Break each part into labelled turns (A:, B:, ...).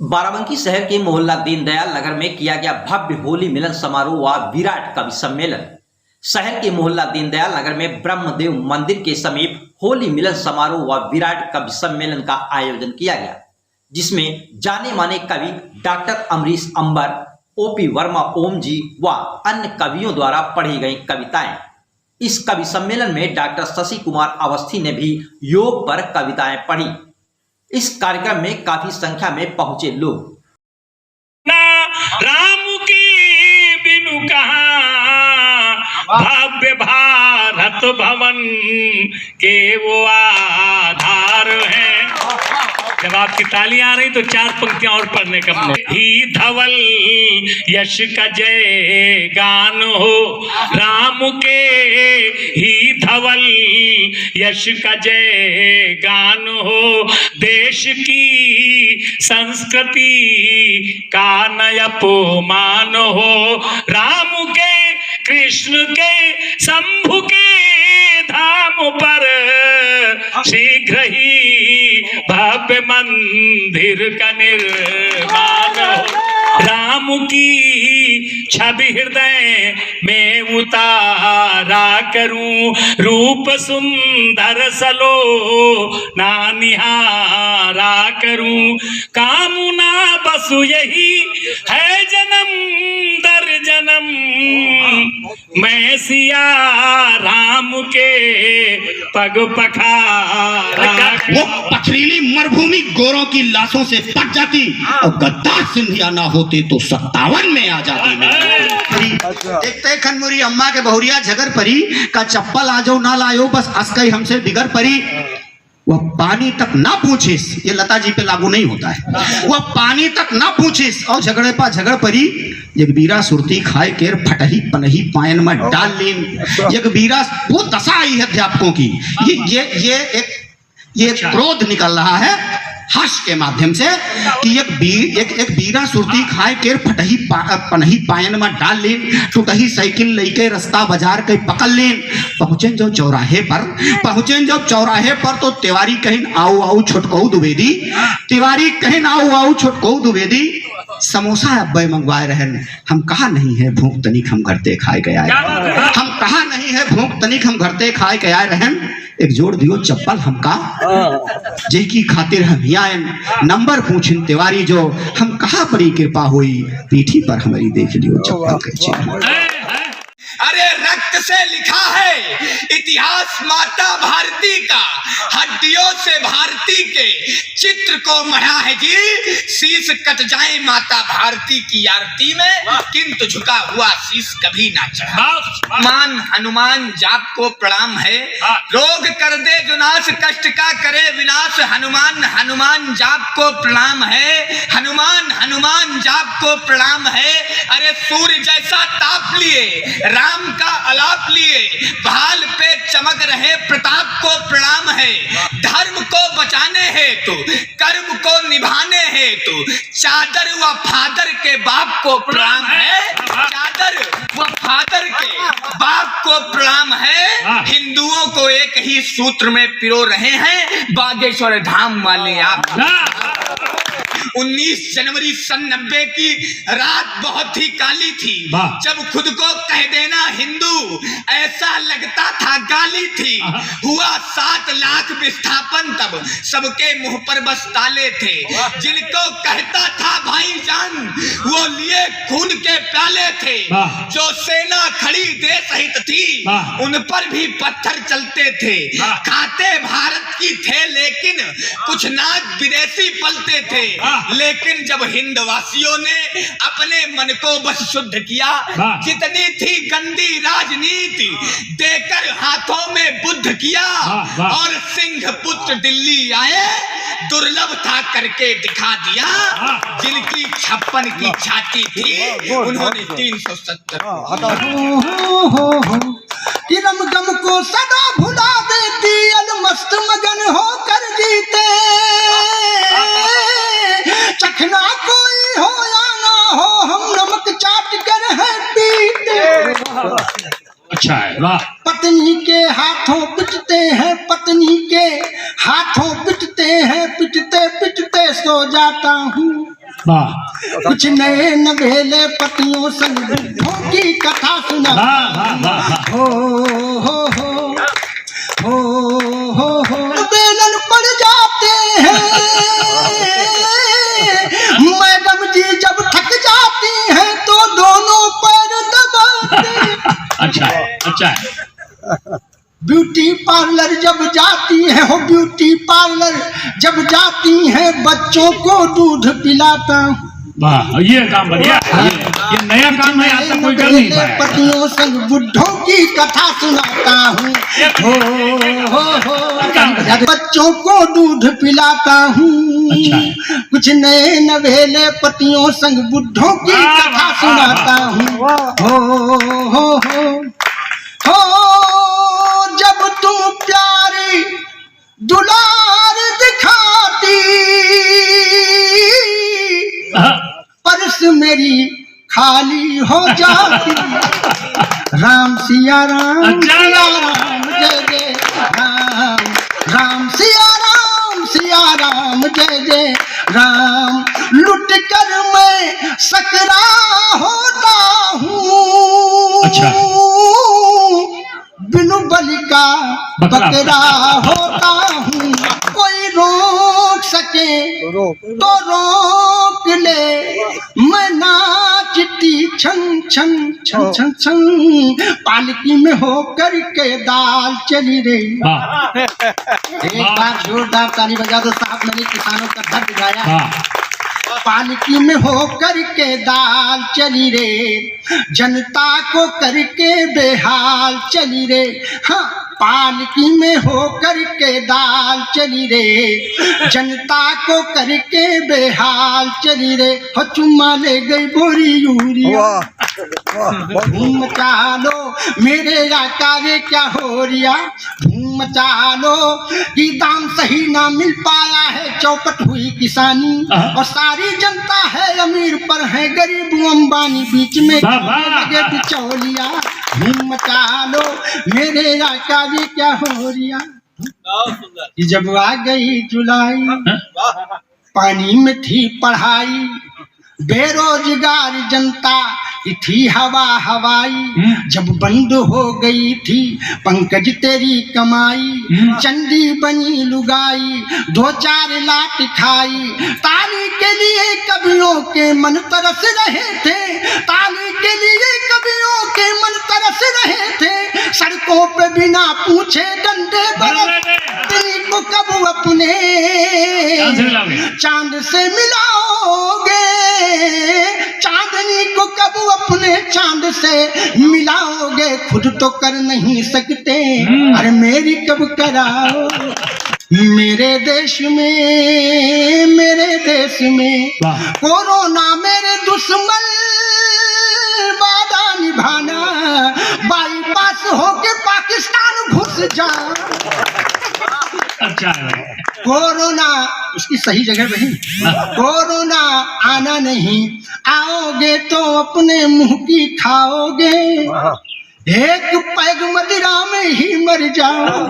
A: बाराबंकी शहर के मोहल्ला दीनदयाल नगर में किया गया भव्य होली मिलन समारोह व विराट कवि सम्मेलन। शहर के मोहल्ला दीनदयाल नगर में ब्रह्मदेव मंदिर के समीप होली मिलन समारोह व विराट कवि सम्मेलन का आयोजन किया गया, जिसमें जाने माने कवि डॉक्टर अमरीश अंबर, ओपी वर्मा ओम जी व अन्य कवियों द्वारा पढ़ी गई कविताएं। इस कवि सम्मेलन में डॉक्टर शशि कुमार अवस्थी ने भी योग पर कविताएं पढ़ी। इस कार्यक्रम में काफी संख्या में पहुंचे लोग।
B: राम की बिनु कहां भव्य भारत भवन के वो आधार हैं। जब आपकी तालियां आ रही तो चार पंक्तियां और पढ़ने का मन ही धवल यश का जय गान हो, राम के ही धवल यश का जय गान हो, देश की संस्कृति का न अपमान हो, राम के कृष्ण के शंभु के धाम पर शीघ्र ही भव्य मंदिर का निर्माण हो, राम की छवि हृदय में उतारा करूं, रूप सुंदर सलो ना निहारा करूं, कामना बस यही है जन्म दर जन्म, मैं सिया राम के पग पखारा।
C: वो पथरीली मरुभूमि गोरों की लाशों से पट जाती और गद्दार सिंधिया ना होते तो 57 में आ जाती।
D: देखते खनमुरी अम्मा के बहुरिया झगर परी का चप्पल आ जाओ ना लायो, बस अस्कई हमसे बिगर परी। वह पानी तक ना पूछिस, ये लता जी पे लागू नहीं होता है, वह पानी तक ना पूछिस और झगड़े पा झगड़ परी। जगबीरा सुरती खाए केर फटही पनही पायन में डाल लीन। जगबीरा वो दशा आई है अध्यापकों की, ये क्रोध निकल रहा है हर्ष के माध्यम से कि एक बीरा सुरती खाए केर फटही पनही पायन में डाल लीन, टूटही साइकिल लेके रास्ता बाजार के पकड़ लीन। पहुंचे जब चौराहे पर तो तिवारी कहीं आओ आओ छुटकऊ द्विवेदी, तिवारी कहीं आओ आओ छुटकऊ द्विवेदी। समोसा अब्बे मंगवाए रहन, हम कहा नहीं है भूख तनिक हम घरते खाए गया, हम कहा नहीं है भूख तनिक हम घरते खाए गया रहन। एक जोड़ दियो चप्पल हमका जे की खातिर हम आए, नंबर पूछिन तिवारी जो, हम कहा परी कृपा हुई पीठी पर हमारी देख लियो चप्पल कच्चे।
E: अरे रक्त से लिखा है इतिहास माता भारती का, हड्डियों से भारती के चित्र को मढ़ा है जी, शीश कट जाए माता भारती की आरती में, किंतु झुका हुआ शीश कभी ना चढ़ा। मान हनुमान जाप को प्रणाम है, रोग कर दे जो नाश कष्ट का करे विनाश, हनुमान हनुमान जाप को प्रणाम है, हनुमान हनुमान जाप को प्रणाम है। अरे सूर्य जैसा ताप लिए राम का अलाप लिए, भाल पे चमक रहे प्रताप को प्रणाम है, धर्म को बचाने हेतु कर्म को निभाने हेतु चादर व फादर के बाप को प्रणाम है, चादर व फादर के बाप को प्रणाम है। हिंदुओं को एक ही सूत्र में पिरो रहे हैं बागेश्वर धाम वाले आप। 19 जनवरी सन 90 की रात बहुत ही काली थी, जब खुद को कह देना हिंदू ऐसा लगता था गाली थी। हुआ 7 लाख विस्थापन, तब सबके मुंह पर बस ताले थे, जिनको कहता था भाईजान वो लिए खून के प्याले थे, जो सेना खड़ी देश हित थी उन पर भी पत्थर चलते थे, खाते भारत की थे लेकिन कुछ नाक विदेशी पलते थे। लेकिन जब हिंदवासियों ने अपने मन को बस शुद्ध किया, जितनी थी गंदी राजनीति देकर हाथों में बुद्ध किया, और सिंह पुत्र दिल्ली आए दुर्लभ था करके दिखा दिया, जिनकी 56 की छाती थी उन्होंने 370।
F: रम गम को सदा भुला देती अलमस्त मगन होकर जीते, चखना कोई हो या ना हो हम नमक चाट कर है पीते।
B: अच्छा है, वाह।
F: पत्नी के हाथों पिटते हैं, पत्नी के हाथों पिटते हैं, पिटते पिटते सो जाता हूँ,
B: वाह
F: कुछ नए नवेले पतियों संग बुद्धों की कथा सुना
B: वाह वाह वाह वाह।
F: हो बेलन पड़ जाते हैं मैडम जी जब थक जाती हैं तो दोनों पैर दबाते
B: अच्छा है अच्छा है।
F: ब्यूटी पार्लर जब जाती है हो ब्यूटी पार्लर जब जाती हैं बच्चों को दूध पिलाता हूं
B: वाह ये काम बढ़िया है। ये नया काम है, आज तक कोई कर नहीं पाया।
F: पतियों संग बुढ़ों की कथा सुनाता हूँ हो बच्चों को दूध पिलाता हूँ
B: अच्छा।
F: कुछ नए नवेले पतियों संग बुढ़ों की
B: वाह,
F: कथा
B: वाह,
F: सुनाता हूँ हो जब तुम प्यारी दुलार दिखाती पर्स मेरी खाली हो जाती राम सिया राम
B: अच्छा।
F: सिया राम जय जय राम राम सिया राम जय जय राम लुट कर मैं सकरा होता हूँ
B: अच्छा।
F: बिनु बलि का
B: बकरा।
F: बकरा होता हूँ कोई रोक सके तो रोक ले मैं नाचती छन छन छन छन छन पालकी में होकर के दाल चली रे
B: वाह
F: एक बार जोरदार ताली बजा दो साहब मैंने किसानों का दर्द गाया
B: वाह
F: पालकी में होकर के दाल चली रे जनता को करके बेहाल चली रे हाँ पालकी में होकर के दाल चली रे जनता को करके बेहाल चली रे हो चुम्मा ले गई बोरी यूरिया धूम मचा लो मेरे आका रे क्या हो रिया धूम मचा लो कि दाम सही ना मिल पाया है चौपट हुई किसानी और सारी जनता है अमीर पर है गरीब अंबानी बीच में लगे बिचौलिया धूम मचा लो मेरे आका रे क्या हो रिया जब आ गई जुलाई पानी में थी पढ़ाई बेरोजगार जनता थी हवा हवाई जब बंद हो गई थी पंकज तेरी कमाई चंदी बनी लुगाई 2-4 लाख खाई ताली के लिए कवियों के मन तरस रहे थे ताली के लिए कवियों के मन तरस रहे थे सड़कों पे बिना पूछे डंडे बरसते को कब अपने चांद से मिलाओगे चांदनी को कब अपने चांद से मिलाओगे खुद तो कर नहीं सकते अरे मेरी कब कराओ मेरे देश में कोरोना मेरे दुश्मन वादा निभाना बाईपास होके पाकिस्तान घुस जा
B: अच्छा है।
F: कोरोना उसकी सही जगह पे कोरोना आना नहीं आओगे तो अपने मुंह की खाओगे एक पैग मदिरा में ही मर जाओ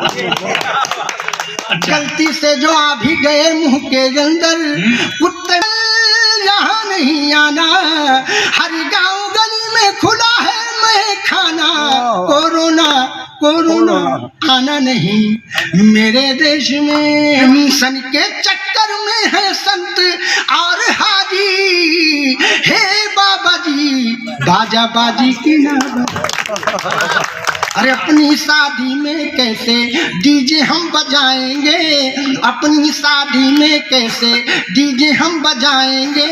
F: गलती से जो आ भी गए मुंह के अंदर कुत्ते यहाँ नहीं आना हर गांव गली में खुला है मैं खाना कोरोना आना नहीं मेरे देश में मिशन के चक्कर में है संत और हाजी हे बाबा जी बाजा बाजी की ना अरे अपनी शादी में कैसे डीजे हम बजाएंगे अपनी शादी में कैसे डीजे हम बजाएंगे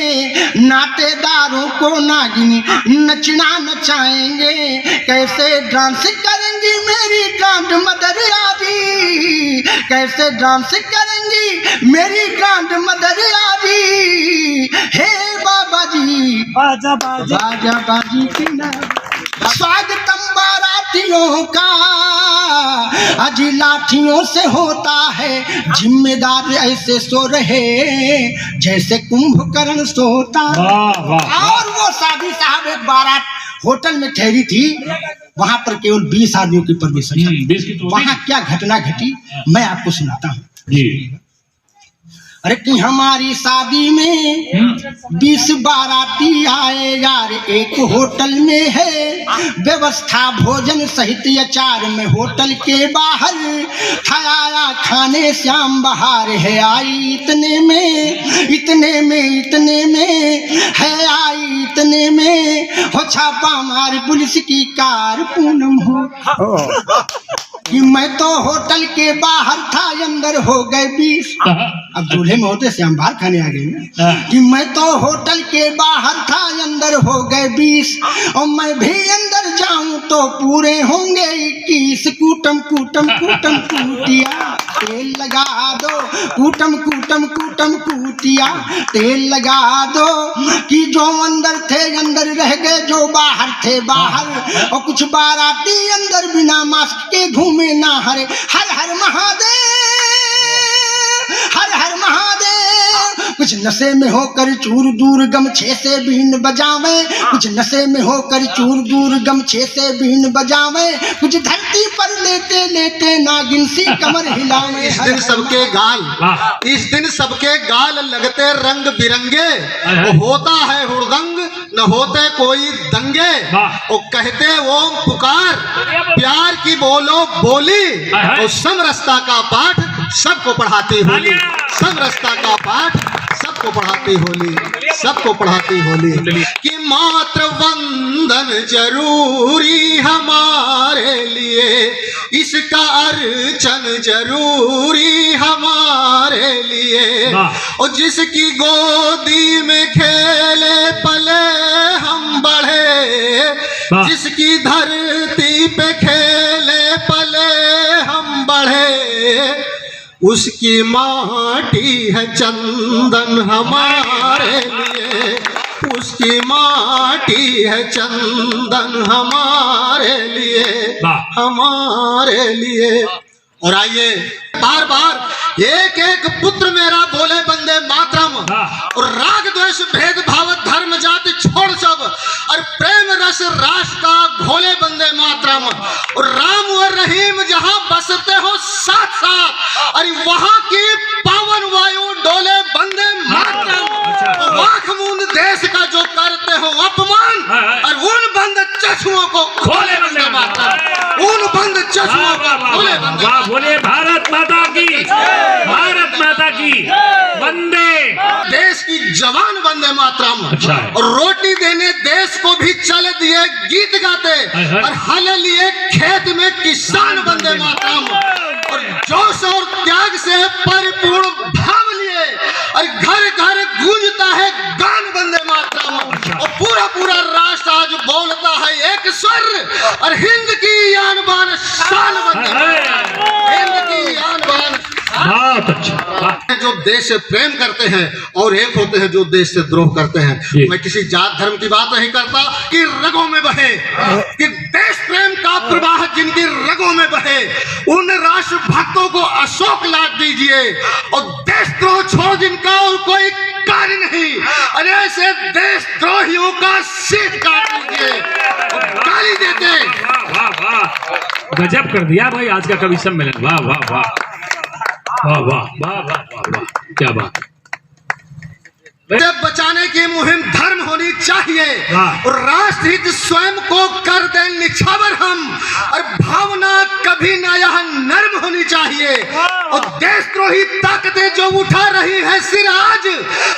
F: नातेदारों को नागिनी नचना नचाएंगे कैसे डांस करेंगी मेरी ग्रांड मदर आदि कैसे डांस करेंगी मेरी ग्रांड मदर आदि हे बाबा जी बाजा बाजी की ना स्वागतम बारातियों का अजी लाठियों से होता है जिम्मेदार ऐसे सो रहे जैसे कुंभकर्ण सोता और वो शादी साहब एक बारात होटल में ठहरी थी वहां पर केवल 20 आदमियों की परमिशन वहां क्या घटना घटी मैं आपको सुनाता हूँ अरे कि हमारी शादी में 20 बाराती आए यार, एक होटल में है व्यवस्था भोजन सहित अचार में, होटल के बाहर था आया खाने श्याम बहार है आई इतने में, इतने में, इतने में है आई इतने में, हो छापा मार पुलिस की कार पूनम हो कि मैं तो होटल के बाहर था अंदर हो गए 20। अब दूल्हे में होते श्याम बाहर खाने आ गए ना, कि मैं तो होटल के बाहर था अंदर हो गए 20, और मैं भी अंदर जाऊं तो पूरे होंगे 21। कूटम कूटम कूटम कूटिया तेल लगा दो, कूटम कूटम कूटम कूटिया तेल लगा दो, कि जो अंदर थे अंदर रह गए, जो बाहर थे बाहर, और कुछ बाराती अंदर बिना मास्क के घूमे ना हरे। हर हर महादेव, हर हर महादेव। कुछ नशे में होकर चूर दूर गमछे से बीन बजावे, कुछ नशे में होकर चूर दूर गमछे से बीन बजावे, कुछ धरती पर लेटे लेटे नागिन सी कमर हिलावे।
G: इस दिन सबके गाल, इस दिन सबके गाल लगते रंग बिरंगे, होता है हुड़दंग न होते कोई दंगे, और कहते ओम पुकार प्यार की बोलो बोली, और समरसता का पाठ सबको पढ़ाती होली, समरसता का पाठ सबको पढ़ाती होली, सबको पढ़ाती होली। कि मात्र वंदन जरूरी हमारे लिए, इसका अर्चन जरूरी हमारे लिए, और जिसकी गोदी में खेले पले हम बढ़े, जिसकी धरती पे खेले पले हम बढ़े, उसकी माटी है चंदन हमारे लिए, उसकी माटी है चंदन हमारे लिए, हमारे लिए। और आइए बार बार एक एक पुत्र मेरा बोले वंदे मातरम, और राग द्वेष भेद भाव धर्म जाति छोड़ सब, और प्रेम रस राष्ट्र का घोले वंदे मातरम, और राम और रहीम जहां बसते हो साथ साथ, अरे वहां की पावन वायु डोले वंदे मातरम। वाख मूंद देश का जो करते हो अपमान, और उन बंद चश्मों को खोले वंदे मातरम, उन बंद चश्मों को खोले वंदे मातरम।
B: बोले भारत माता की, भारत माता की वंदे।
G: देश की जवान वंदे मातरम।
B: अच्छा।
G: और रोटी देने देश को भी चल दिए गीत गाते, और हल लिए खेत में किसान वंदे मातरम, और जोश और त्याग से परिपूर्ण भाव लिए, और घर घर गूंजता है गान वंदे मातरम, और पूरा पूरा राष्ट्र आज बोलता है एक स्वर, और हिंद की आन बान शान वंदे मातरम, हिंद की आन बान।
B: बहुत अच्छा।
G: जो देश से प्रेम करते हैं और एक होते हैं जो देश से द्रोह करते हैं। मैं किसी जात धर्म की बात नहीं करता कि रगों में बहे, कि देश प्रेम का प्रवाह जिनकी रगों में बहे, उन राष्ट्र भक्तों को अशोक लाट दीजिए, और देशद्रोह छोड़ जिनका और कोई कार्य नहीं, और ऐसे देशद्रोहियों का सिर काट दीजिए, गाली देते।
B: वाह वाह, गजब कर दिया भाई आज का कवि सम्मेलन। वाह वाह वाह वाह वाह वाह वाह वाह वाह, क्या बात।
G: बचाने की मुहिम धर्म होनी चाहिए, और राष्ट्र हित स्वयं को कर दे निछावर हम, और भावना कभी ना यहाँ नर्म होनी चाहिए, और देशद्रोही ताकतें जो उठा रही है सिर आज,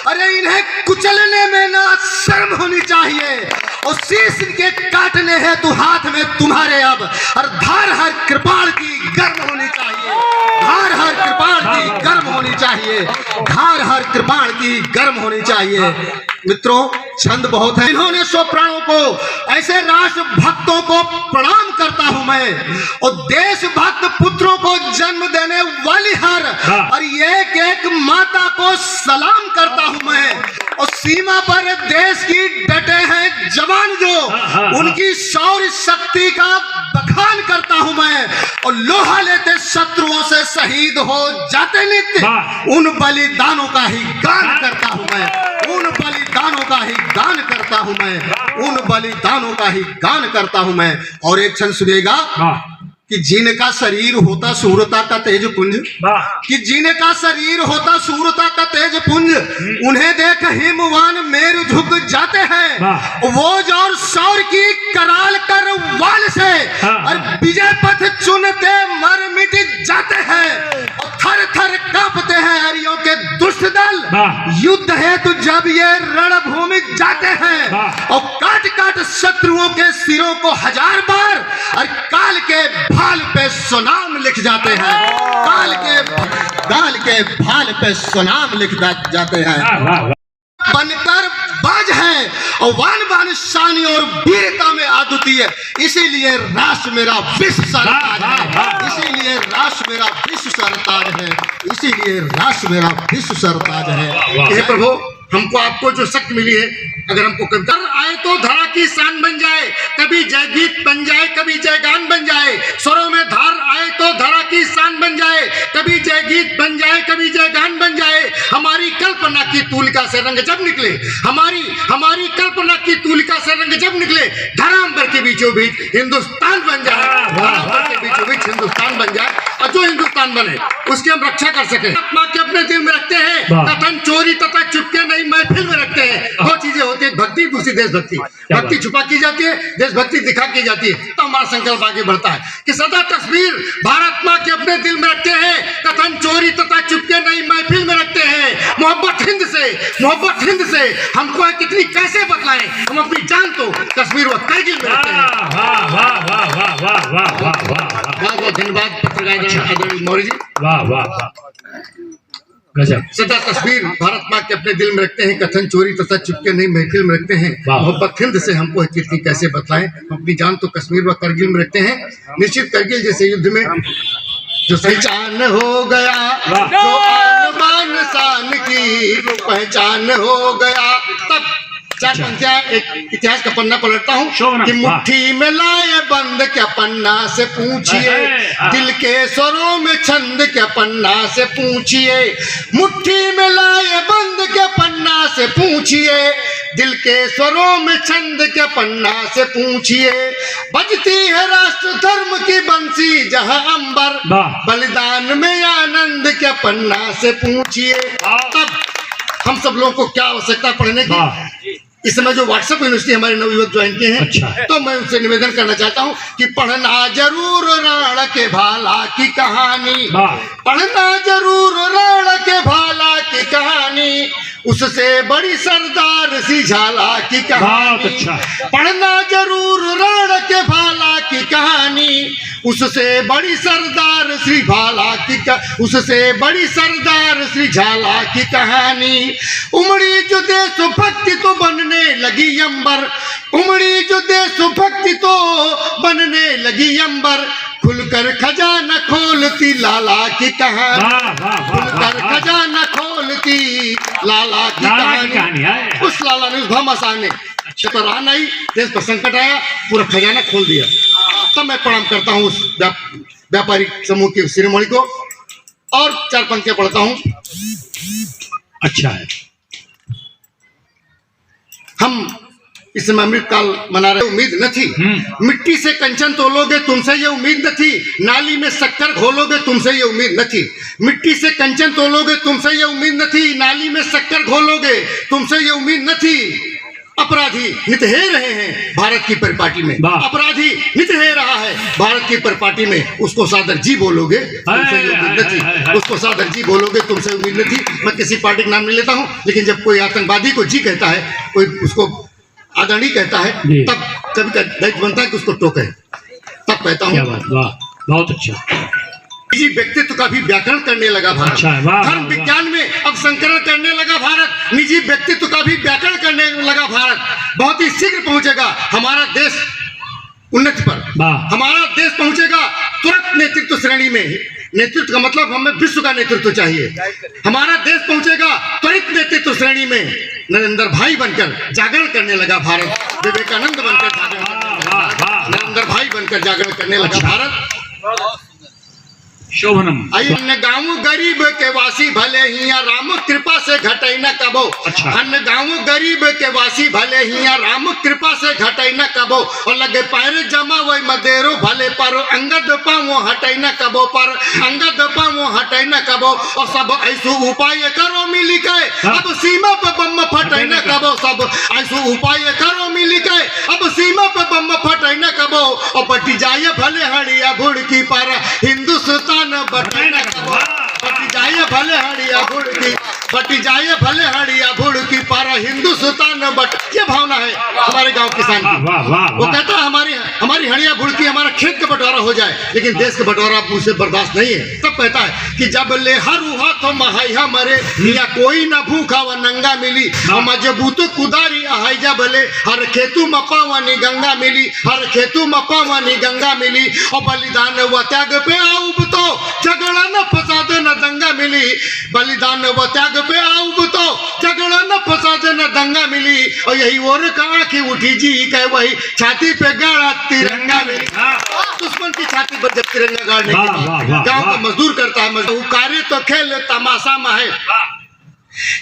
G: अरे इन्हें कुचलने में ना शर्म होनी चाहिए, और शीश के काटने हैं तो हाथ में तुम्हारे अब, और धार हर कृपाण की गर्म होनी चाहिए, धार हर कृपाण की गर्म होनी चाहिए, धार हर कृपाण की गर्म होनी चाहिए। मित्रों, छंद बहुत है। इन्होंने सौ प्राणों को, ऐसे राष्ट्र भक्तों को प्रणाम करता हूं मैं, और देशभक्त पुत्रों को जन्म देने वाली हर और एक एक माता को सलाम करता हूं मैं, और सीमा पर देश की डटे हैं जवान जो, उनकी शौर्य शक्ति का बखान करता हूं मैं, और लोहा लेते शत्रुओं से शहीद हो जाते नित्य, उन बलिदानों का ही गान करता हूं मैं, उन बलिदानों का ही गान करता हूं मैं, उन बलिदानों का ही गान करता हूं मैं। और एक क्षण सुनिएगा, कि जिनका शरीर होता सूरता का तेज पुंज,
B: वाह
G: कि जिनका शरीर होता सूरता का तेज पुंज, उन्हें देख हिमवान मेरु झुक जाते हैं।
B: वाह।
G: वो और सौर की कराल कर वाल से
B: हाँ,
G: और
B: हाँ।
G: विजय पथ चुनते मर मिट जाते हैं और थर थर कांपते हैं हरियों के दुष्ट दल।
B: वाह।
G: युद्ध है तो जब ये रणभूमि जाते हैं
B: वाह।
G: और काट काट शत्रुओं के सिरों को 1000 बार और काल के भाल पे सुनाम लिख जाते हैं। काल के भाल पे सुनाम लिख जाते हैं।
B: वाह वाह वाह।
G: बनकर बाज है और वान शानी और वीरता में अद्वितीय, इसीलिए राष्ट्र मेरा विश्व सरताज है। इसीलिए राष्ट्र मेरा विश्व सरताज है। इसीलिए राष्ट्र मेरा विश्व सरताज है। हे प्रभु, हमको आपको जो शक्ति मिली है, अगर हमको कविता आए तो धरा की शान बन जाए, कभी जय गीत बन जाए, कभी जय गान बन जाए। स्वरों में धार आए तो धरा की शान बन जाए, कभी जय गीत बन जाए, कभी जय गान बन जाए। हमारी कल्पना की तूलिका से रंग जब निकले, हमारी कल्पना की तूलिका से रंग जब निकले, धराम्बर के बीचों बीच हिंदुस्तान बन जाए। धराम्बर के बीचों बीच हिंदुस्तान बन जाए और जो हिंदुस्तान बने उसकी हम रक्षा कर सके। आत्मा के अपने दिल में रखते हैं, कथन चोरी तथा चुपके नहीं महफिल में रखते हैं। दो चीजें होती है, भक्ति, दूसरी देशभक्ति। भक्ति छुपा की जाती है, देशभक्ति दिखा की जाती है, तो हमारा संकल्प आगे बढ़ता है कि सदा तस्वीर भारत माँ के अपने दिल में रखते हैं, कथन चोरी तथा चुपके नहीं महफिल में रखते हैं। मोहब्बत हिंद से हमको कितनी कैसे बतलाएं, हम अपनी जान तो कश्मीर व करगिल में रखते हैं।
B: वाह वाह वाह वाह वाह वाह वाह वाह
G: बहुत बहुत धन्यवाद पत्रकार आदरणीय मौर्य जी।
B: वाह वाह वाह गजब।
G: सदा तस्वीर भारत माँ के अपने दिल में रखते हैं, कथन चोरी तथा चुपके नहीं महफिल में रखते हैं।
B: वाह।
G: मोहब्बत हिंद से हमको कितनी कैसे बतलाएं, हम अपनी जान तो कश्मीर व करगिल में रखते हैं। निश्चित करगिल जैसे युद्ध में जो पहचान हो गया,
B: वाह।
G: जो आन बान शान की पहचान हो गया, तब चार पंक्तियां एक इतिहास का पन्ना पलटता हूँ
B: शोभना,
G: कि
B: वाह।
G: मुट्ठी में लाए बंद क्या पन्ना से पूछिए, दिल के स्वरों में छंद क्या पन्ना से पूछिए। मुट्ठी में लाए बंद क्या पन्ना से पूछिए, दिल के स्वरों में छंद क्या पन्ना से पूछिए। बजती है राष्ट्र धर्म की बंसी जहां अंबर,
B: वाह।
G: बलिदान में आनंद क्या पन्ना से पूछिए। तब हम सब लोगों को क्या आवश्यकता पढ़ने की। इस समय जो व्हाट्सएप यूनिवर्सिटी हमारे नवयुवक ज्वाइन किए हैं,
B: अच्छा।
G: तो मैं उनसे निवेदन करना चाहता हूं कि पढ़ना जरूर रण के भाला की कहानी,
B: वाह।
G: पढ़ना जरूर रण के भाला की कहानी, उससे बड़ी सरदार सी झाला की
B: बहुत
G: कहानी।
B: अच्छा।
G: पढ़ना जरूर रण के भाला की कहानी, उससे बड़ी सरदार श्री भाला की उससे बड़ी सरदार श्री झाला की कहानी। उमड़ी जो देशभक्ति तो बनने लगी अंबर, उमड़ी जो देशभक्ति तो बनने लगी अंबर, खुलकर खजाना खोलती लाला की कहानी,
B: वाह वाह वाह
G: खुलकर
B: वाह।
G: खजाना खोलती लाला की
B: लाला की कहानी
G: कहानी।
B: है।
G: उस लाला ने उस भामाशाह ने तो रहा नहीं, देश पर संकट आया, पूरा खजाना खोल दिया। तब मैं प्रणाम करता हूँ उस व्यापारिक समूह के शिरोमणि को और चार पंक्तियां पढ़ता हूँ।
B: अच्छा है।
G: हम इस समय अमृत काल मना रहे, उम्मीद न थी मिट्टी से कंचन तोलोगे, तुमसे ये उम्मीद न थी। नाली में शक्कर घोलोगे, तुमसे ये उम्मीद न थी। मिट्टी से कंचन तोलोगे, तुमसे ये उम्मीद न थी। नाली में शक्कर घोलोगे, तुमसे ये उम्मीद न थी। अपराधी नित हे रहे हैं भारत की परिपाटी में, अपराधी नित हे रहा है भारत की परिपाटी में। उसको सादर जी बोलोगे, तुमसे ये उम्मीद न थी। उसको सादर जी बोलोगे, तुमसे उम्मीद न थी। मैं किसी पार्टी का नाम नहीं लेता हूँ, लेकिन जब कोई आतंकवादी को जी कहता है, कोई उसको आदरणीय कहता है, तब कभी का दायित्व बनता है कि उसको टोके। तब कहता हूँ,
B: वाह बहुत अच्छा।
G: निजी व्यक्तित्व का भी व्याकरण करने लगा भारत।
B: अच्छा, वाह,
G: धर्म
B: वाह,
G: विज्ञान में अब संकलन करने लगा भारत। निजी व्यक्तित्व का भी व्याकरण करने लगा भारत। बहुत ही शीघ्र पहुंचेगा हमारा देश उन्नति पर। हमारा देश पहुंचेगा तुरंत नेतृत्व श्रेणी में। नेतृत्व का मतलब हमें विश्व का नेतृत्व चाहिए। हमारा देश पहुंचेगा त्वरित नेतृत्व श्रेणी में। नरेंद्र भाई बनकर जागरण करने लगा भारत। विवेकानंद बनकर जागरण करने लगा। नरेंद्र भाई बनकर जागरण करने लगा भारत।
B: शोभनम।
G: अन्य गाँव गरीब के वासी भले हिया राम कृपा से घटई न कबो।
B: अच्छा।
G: अन्य गाँव गरीब के वासी भले हिया राम कृपा से घटई न कबो। और लगे पैर जमा वही मदेरो भले पर अंगद पाँव हटाई न कबो पर अंगद पाँव हटाई न कबो और सब ऐसो उपाय करो मिली के अब सीमा पे बम फटाई न कबो सब ऐसो उपाय करो मिली के अब सीमा पे बम फटाई न कबो और बटी जाए भले हड़िया भुड़की पर हिंदुस्तान बटाई न कबो बटी जाए भले हड़िया भुड़की बटी जाए भले हड़िया भुड़की पर हिंदुस्तान बट ये भावना है हमारे गांव किसान की। वो कहता है हमारी हड़िया भुड़की हमारा खेत का बंटवारा हो जाए लेकिन देश का बंटवारा उसे बर्दाश्त नहीं है। तब कहता है कि जब ले हर हाथों महाइया मरे या कोई न भूखा व नंगा मिली मजबूत कुदारी अहाइजा भले हर खेतु मपावानी गंगा मिली हर खेतु मपावानी गंगा मिली और बलिदान व त्याग पे आऊब तो झगड़ा न फसाद न दंगा मिली बलिदान व त्याग पे आऊब तो झगड़ा न फसाद न दंगा मिली और यही और कहा कि उठी जी कह वही छाती पे गाड़ा तिरंगा मिली। दुश्मन की छाती पर जब तिरंगा गाड़ने के गाँव का मजदूर करता है मजदूर कार्य तो खेल तमाशा में है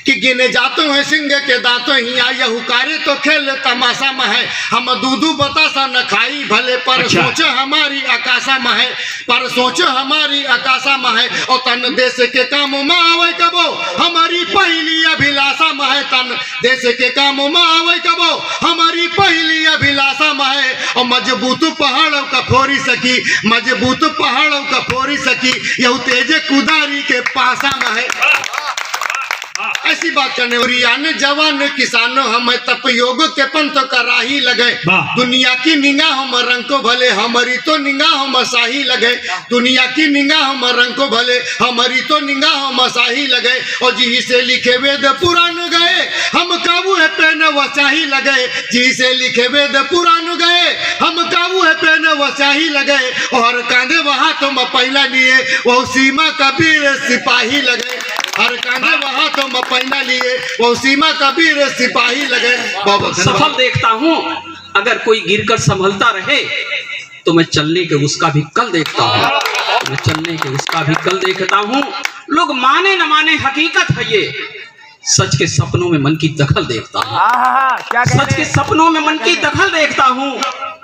G: कि गिने जातो है सिंह के दांतों ही आया हुकारे तो खेल तमाशा में है हम दूधू बतासा न खाई भले पर सोचो हमारी आकाशा में है पर सोचो हमारी आकाशा में है और तन देश के काम में आवे कबो हमारी पहली अभिलाषा में है तन देश के काम में आवे कबो हमारी पहली अभिलाषा में है और मजबूत पहाड़ों का फोरी सकी मजबूत पहाड़ों का फोरी सकी यह तेज कुदारी के पासा में है। ऐसी बात करने और जवान किसानों हम तप योग के पंथ का राही लगे दुनिया की निगाह हम रंग को भले हमारी तो निगाह हम शाही लगे दुनिया की निगाह हम रंग को भले हमारी तो निगाह हम शाही लगे और जी से लिखे वेद पुराण गए हम काबू है पेन वसाही लगे जी से लिखे वेद पुराण गए हम काबू है पेन वसाही लगे और कांधे वहां तो पहला लिए वो सीमा कबीर सिपाही लगे हर कांधे वहां तो मपैना लिए वो सीमा कबीर सिपाही लगे।
H: सफल देखता हूँ अगर कोई गिरकर संभलता रहे तो मैं चलने के उसका भी कल देखता हूँ मैं चलने के उसका भी कल देखता हूँ। लोग माने न माने हकीकत है ये सच के सपनों में मन की दखल देखता हूँ सच के सपनों में मन की दखल देखता हूँ।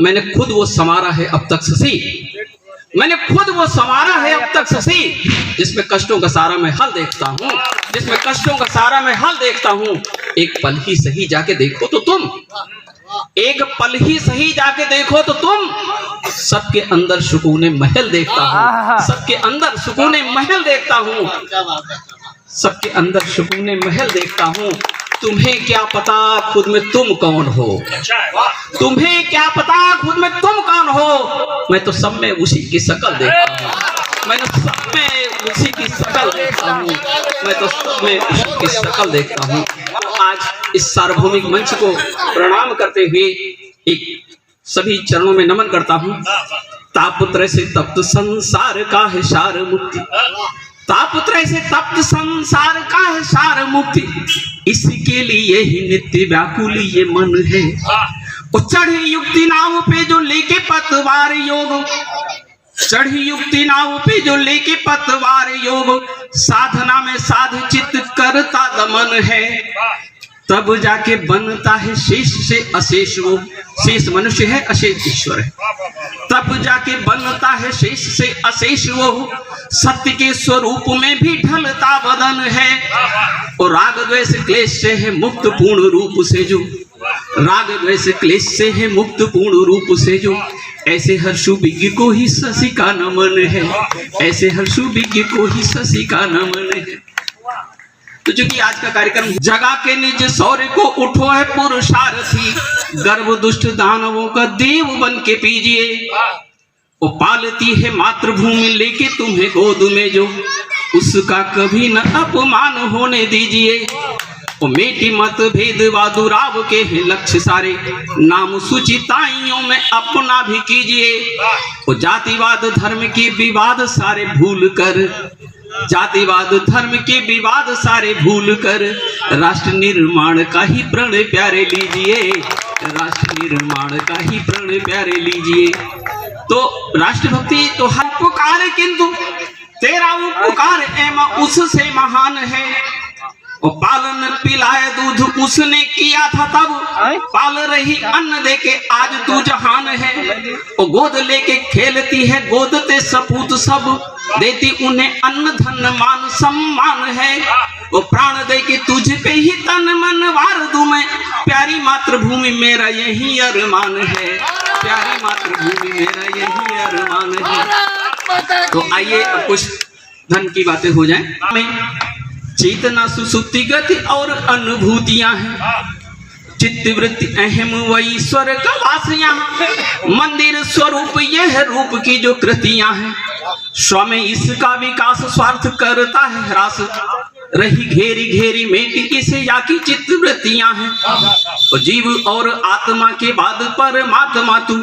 H: मैंने खुद वो संवारा है अब तक शशि मैंने खुद वो संवारा है अब तक शशि जिसमें कष्टों का सारा मैं हल देखता हूँ जिसमें कष्टों का सारा मैं हल देखता हूँ। एक पल ही सही जाके देखो तो तुम एक पल ही सही जाके देखो तो तुम सबके अंदर सुकूने महल देखता हूँ सबके अंदर सुकूने महल देखता हूँ सबके अंदर सुकूने महल देखता हूँ। तुम्हें क्या पता खुद में तुम कौन हो तुम्हें क्या पता खुद में तुम कौन हो मैं तो सब में उसी की शक्ल देखता हूँ मैं तो सब में उसी की शक्ल देखता हूँ मैं तो सब में उसी की शक्ल देखता हूँ। आज इस सार्वभौमिक मंच को प्रणाम करते हुए एक सभी चरणों में नमन करता हूँ। तापुत्र से तप्त संसार का है सार मुक्ति तापुत्र से तप्त संसार का है सार मुक्ति इसके लिए ही नित्य व्याकुल ये मन है वो चढ़ी युक्ति नाव पे जो लेके पतवार योग चढ़ी युक्ति नाव पे जो लेके पतवार योग साधना में साध चित्त करता दमन है तब जाके बनता है शेष से अशेष वो शेष मनुष्य है अशेष ईश्वर है तब जाके बनता है शेष से अशेष वो सत्य के स्वरूप में भी ढलता बदन है और राग द्वेष क्लेश से है मुक्त पूर्ण रूप से जो राग द्वेष क्लेश से है मुक्त पूर्ण रूप से जो ऐसे हर सुविज्ञ को ही शशि का नमन है ऐसे हर सुविज्ञ को ही शशि का नमन है। तो चूंकि आज का कार्यक्रम जगा के निज शौर्य को उठो है पुरुषार्थी गर्भ दुष्ट दानवों का देव बन के पीजिए वो पालती है मातृभूमि लेके तुम्हें गोद में जो उसका कभी न अपमान होने दीजिए वो मेटी मत भेद व दुराव के हैं लक्ष्य सारे नाम सुचिताइयों में अपना भी कीजिए वो जातिवाद धर्म के विवाद सारे भूल कर जातिवाद धर्म के विवाद सारे भूल कर राष्ट्र निर्माण का ही प्रण प्यारे लीजिए राष्ट्र निर्माण का ही प्रण प्यारे लीजिए। तो राष्ट्रभक्ति तो हर पुकार किंतु तेरा वो पुकार एम उससे महान है और पालन पिलाए दूध उसने किया था तब, पाल रही अन्न देके आज तू जहान है। और गोद लेके खेलती है गोद ते सपूत सब, देती उन्हें अन्न धन मान सम्मान है। वो प्राण दे के तुझ पे ही तन मन वार दूं मैं, प्यारी मातृभूमि मेरा यही अरमान है, प्यारी मातृभूमि मेरा यही अरमान है। तो आइए अब कुछ धन की बातें हो जाएं। चेतना सुसुप्ति गति और अनुभूतियां हैं, चित्तवृत्ति अहम वही स्वर का वास यहाँ, मंदिर स्वरूप यह रूप की जो कृतियां हैं। स्वयं इसका विकास स्वार्थ करता है ह्रास, रही घेरी घेरी मेटी इसे या की चित्तवृत्तियां हैं। और जीव और आत्मा के बाद परमात्मा तू,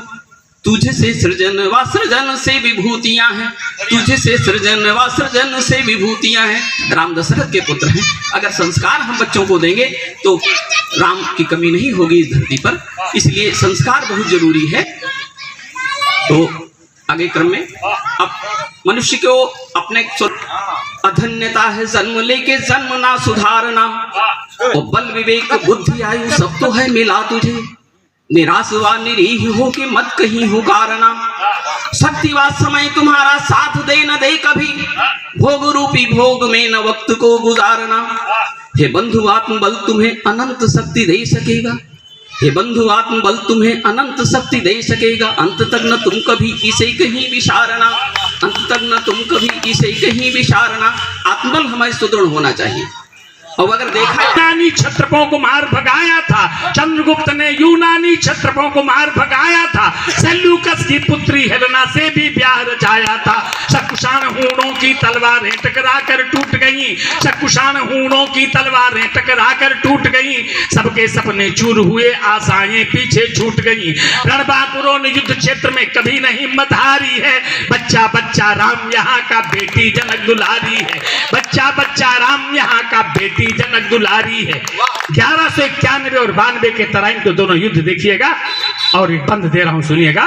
H: तुझसे सृजन व सृजन से विभूतियां हैं, तुझसे सृजन व सृजन से विभूतियां हैं। राम दशरथ के पुत्र हैं, अगर संस्कार हम बच्चों को देंगे तो राम की कमी नहीं होगी इस धरती पर, इसलिए संस्कार बहुत जरूरी है। तो आगे क्रम में अब मनुष्य को अपने अधन्यता है जन्म लेके जन्म ना सुधारना, और बल विवेक बुद्धि आयु सब तो है मिला तुझे, निराश व निरीह हो के मत कहीं हो कारना। शक्ति व समय तुम्हारा साथ दे न दे कभी, भोग रूपी भोग में न वक्त को गुजारना। हे बंधु आत्मबल तुम्हें अनंत शक्ति दे सकेगा, हे बंधु आत्मबल तुम्हें अनंत शक्ति दे सकेगा। अंत तक न तुम कभी इसे कहीं विचारना, अंत तक न तुम कभी इसे कहीं विचारना। आत्मबल हमारे सुदृढ़ होना चाहिए। और अगर देखा
B: यूनानी क्षत्रपों को मार भगाया था, चंद्रगुप्त ने यूनानी क्षत्रपों को मार भगाया था, सेल्यूकस की पुत्री हेलेना से भी ब्याह रचाया था। शकुशान हूणों की तलवारें टकरा कर टूट गईं, शकुशान हूणों की तलवारें टकरा कर टूट गईं, सबके सपने चूर हुए आशाएं पीछे छूट गईं। रणबांकुरों ने युद्ध क्षेत्र में कभी नहीं हिम्मत हारी है, बच्चा बच्चा राम यहाँ का बेटी जनक दुलारी है, बच्चा बच्चा राम यहाँ का बेटी जनक दुलारी है। 1191 और 92 के तराइन के दोनों युद्ध देखिएगा। और एक बंद दे रहा हूं सुनिएगा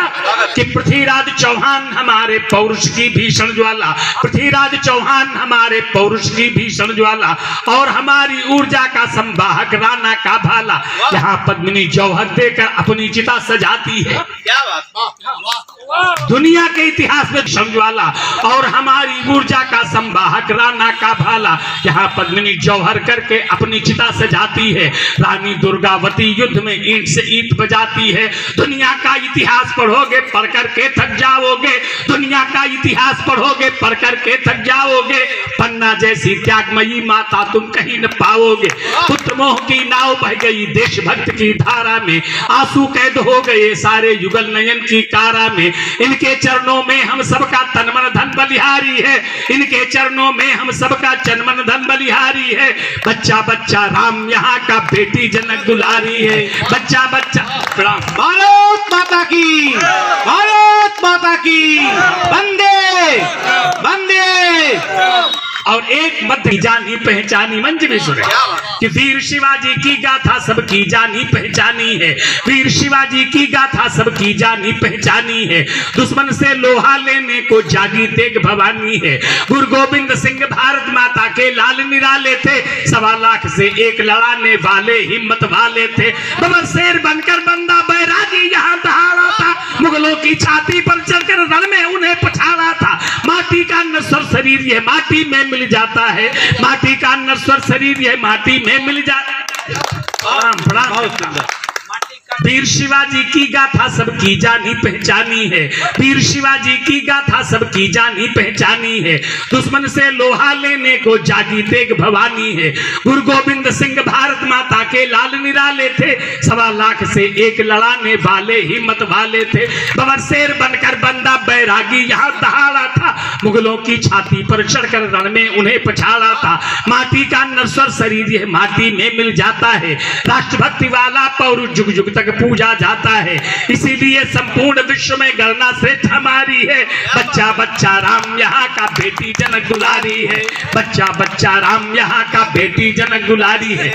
B: कि पृथ्वीराज चौहान हमारे पौरुष की भीषण ज्वाला, पृथ्वीराज चौहान हमारे पौरुष की भीषण ज्वाला, और हमारी ऊर्जा का संवाहक राणा का भाला, यहाँ पद्मिनी जौहर देकर अपनी चिता सजाती है। दुनिया के इतिहास में संज्वाला और हमारी ऊर्जा का संवाहक राणा का भाला, यहाँ पद्मिनी जौहर करके अपनी चिता सजाती है। रानी दुर्गावती युद्ध में ईंट से ईंट बजाती है। दुनिया का इतिहास पढ़ोगे पढ़ करके थक जाओगे, दुनिया का इतिहास पढ़ोगे पढ़ करके थक जाओगे। पन्ना जैसी त्यागमयी माता तुम कहीं न पाओगे। पुत्र मोह की नाव बह गई देशभक्त की धारा में, आंसू कैद हो गए सारे युगल नयन की कारा में। इनके चरणों में हम सबका तन मन धन बलिहारी है, इनके चरणों में हम सबका तन मन धन बलिहारी है। बच्चा बच्चा राम यहाँ का बेटी जनक दुलारी है, बच्चा बच्चा भारत माता की, भारत माता की, वंदे वंदे। और एक मध्य जानी पहचानी मंच में सुने कि वीर शिवाजी की गाथा सबकी जानी पहचानी है, वीर शिवाजी की गाथा सबकी जानी पहचानी है। दुश्मन से लोहा लेने को जागी तेग भवानी है। गुरु गोविंद सिंह भारत माता के लाल निराले थे, 1.25 लाख से एक लड़ाने वाले हिम्मत वाले थे। बबर शेर बनकर बंदा बैरागी यहाँ दहाड़ा था, मुगलों की छाती पर चढ़कर रण में उन्हें पछाड़ा था। माटी का नश्वर शरीर यह माटी में मिल जाता है, माटी का नश्वर शरीर यह माटी में मिल जाता। वीर शिवाजी की गाथा सबकी जानी पहचानी है, वीर शिवाजी की गाथा सबकी जानी पहचानी है। दुश्मन से लोहा लेने को जागी तेग भवानी है। गुरु गोविंद सिंह भारत माता के लाल निराले थे, 1.25 लाख से एक लड़ाने वाले हिम्मत वाले थे। बबर शेर बनकर बंदा बैरागी यहाँ दहाड़ा था, मुगलों की छाती पर चढ़कर रण में उन्हें पछाड़ा था। माटी का नश्वर शरीर यह माटी में मिल जाता है, राष्ट्रभक्ति वाला पौरुष जुग जुग तक पूजा जाता है। इसीलिए संपूर्ण विश्व में गणना श्रेष्ठ हमारी है। बच्चा बच्चा राम यहाँ का बेटी जनक दुलारी है, बच्चा बच्चा राम यहाँ का बेटी जनक दुलारी है।